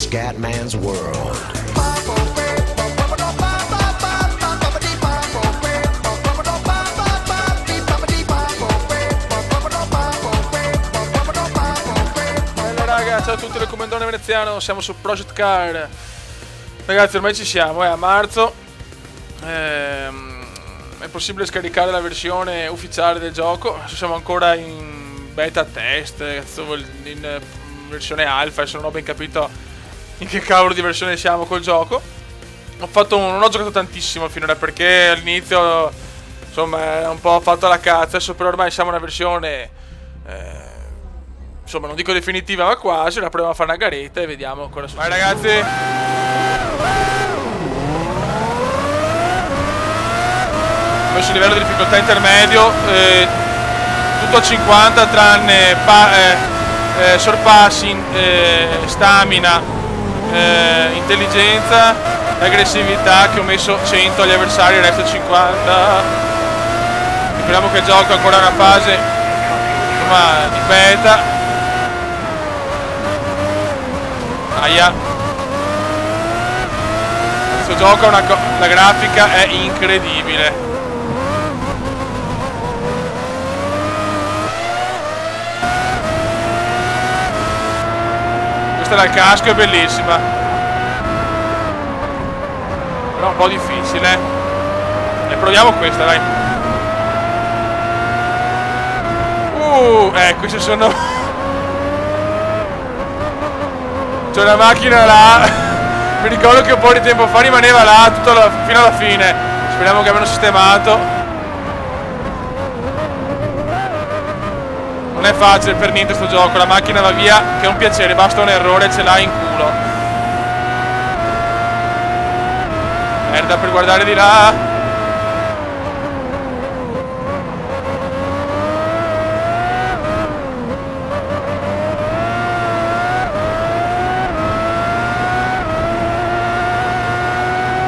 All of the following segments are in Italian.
Scatman's World. Ciao a tutti, del Commendone Veneziano, siamo su Project Car. Ragazzi, ormai ci siamo, è a marzo. È possibile scaricare la versione ufficiale del gioco. Siamo ancora in beta test, in versione alfa, adesso non ho ben capito in che cavolo di versione siamo col gioco. Non ho giocato tantissimo finora perché all'inizio insomma era un po' fatto alla cazzo. Adesso però ormai siamo una versione insomma non dico definitiva ma quasi. Ora proviamo a fare una garetta e vediamo cosa succede. Vai ragazzi, ho messo il livello di difficoltà intermedio, tutto a 50 tranne sorpassing, stamina, intelligenza e aggressività, che ho messo 100 agli avversari, il resto 50. Speriamo che il gioco ancora una fase insomma di beta. Aia. Questo gioco la grafica è incredibile. Questa dal casco è bellissima, però un po' difficile. E proviamo questa, dai. Questi sono c'è una macchina là. Mi ricordo che un po' di tempo fa rimaneva là fino alla fine. Speriamo che abbiano sistemato. Non è facile per niente sto gioco. La macchina va via che è un piacere, basta un errore e ce l'hai in culo. Merda, per guardare di là.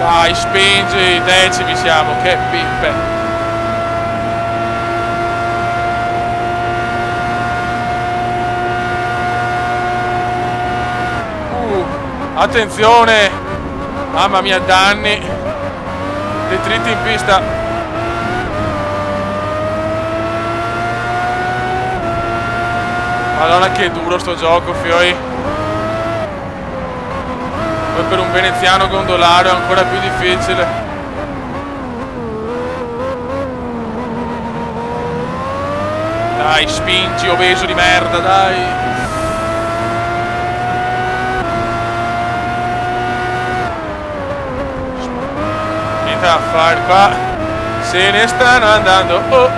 Dai, spingi, decimi siamo, che pippe. Attenzione, mamma mia, danni, detriti in pista. Madonna che duro sto gioco, fioi. Poi per un veneziano gondolare è ancora più difficile. Dai, spingi, obeso di merda, dai. Niente da fare qua. Se ne stanno andando. Oh.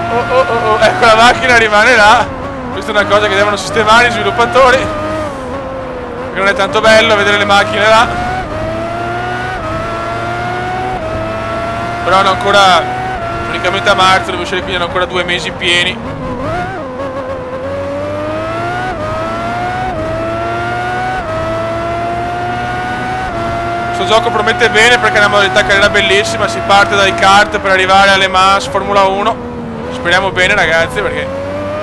Ecco, la macchina rimane là. Questa è una cosa che devono sistemare i sviluppatori, perché non è tanto bello vedere le macchine là. Però hanno ancora, unicamente a marzo, devo uscire, quindi hanno ancora 2 mesi pieni. Questo gioco promette bene perché è una modalità carriera bellissima. Si parte dai kart per arrivare alle Mans Formula 1. Speriamo bene ragazzi, perché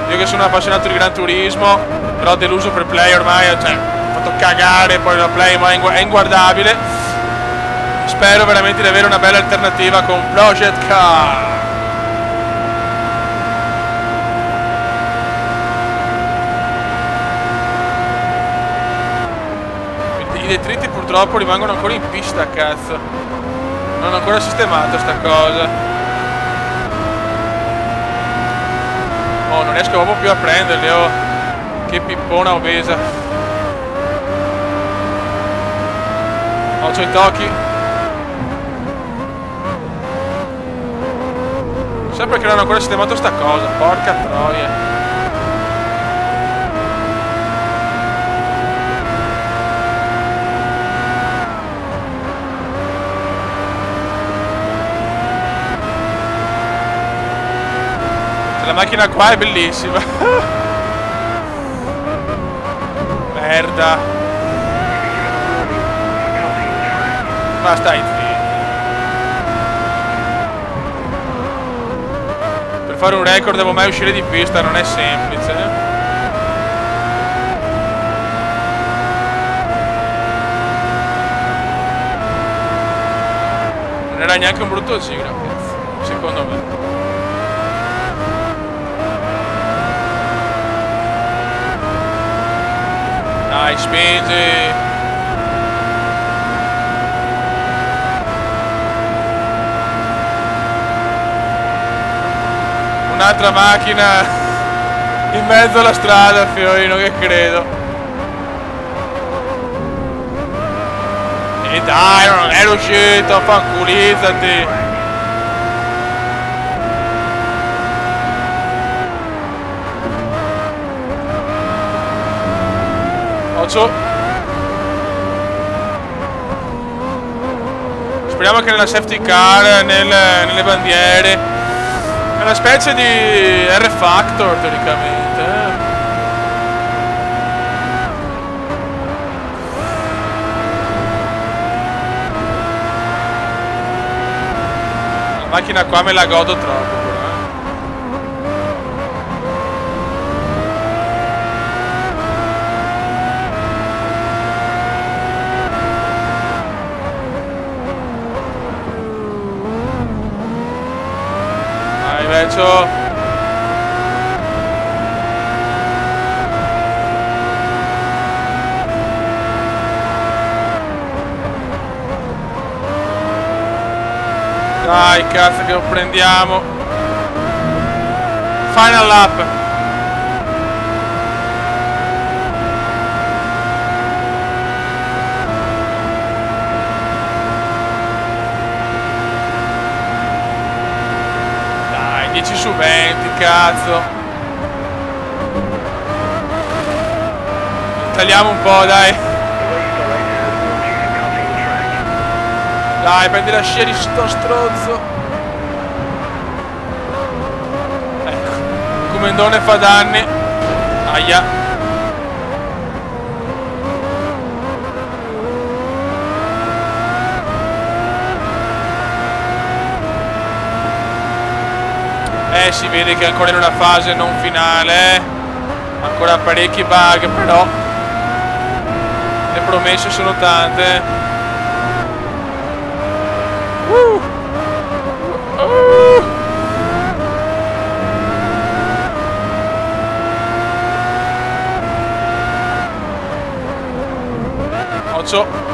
io che sono appassionato di Gran Turismo, però deluso per Play ormai, cioè ho fatto cagare poi la Play, ma è inguardabile. Spero veramente di avere una bella alternativa con Project Car. I detriti purtroppo rimangono ancora in pista, cazzo. Non ho ancora sistemato sta cosa. Oh, non riesco proprio più a prenderli, oh. Che pippona obesa. Oh, c'ho i tocchi. Sempre che non hanno ancora sistemato sta cosa, porca troia. La macchina qua è bellissima. Merda. Ma stai zitto. Per fare un record devo mai uscire di pista, non è semplice. Non era neanche un brutto giro, cazzo, secondo me. Dai, spingi. Un'altra macchina in mezzo alla strada, Fiorino, che credo. E dai, non è riuscito, fanculizzati. Occhio. Speriamo che nella safety car, nelle bandiere, è una specie di R-Factor teoricamente. La macchina qua me la godo troppo. Vecchio. Dai, cazzo che lo prendiamo. Final lap. Dai, 10 su 20, cazzo. Tagliamo un po', dai. Dai, prendi la scia di sto strozzo. Ecco, il comendone fa danni. Aia. Si vede che è ancora in una fase non finale. Ancora parecchi bug, però le promesse sono tante. Occhio.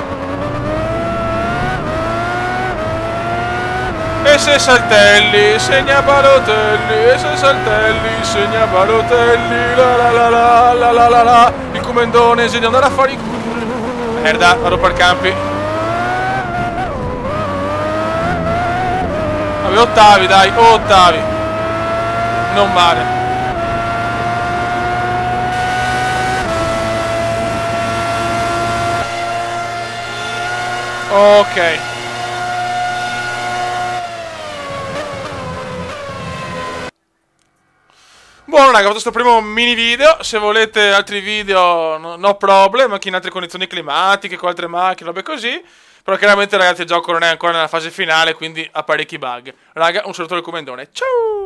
E se saltelli, segna Balotelli. E se saltelli, segna Balotelli. La la la la la la la la. Il comendone si deve andare a fare i culo. Merda, vado per campi. Vabbè, ottavi, dai, ottavi. Non male. Ok. Buono raga, ho fatto questo primo mini video. Se volete altri video no problem, anche in altre condizioni climatiche, con altre macchine, robe così. Però chiaramente ragazzi il gioco non è ancora nella fase finale, quindi ha parecchi bug. Raga, un saluto del comendone, ciao!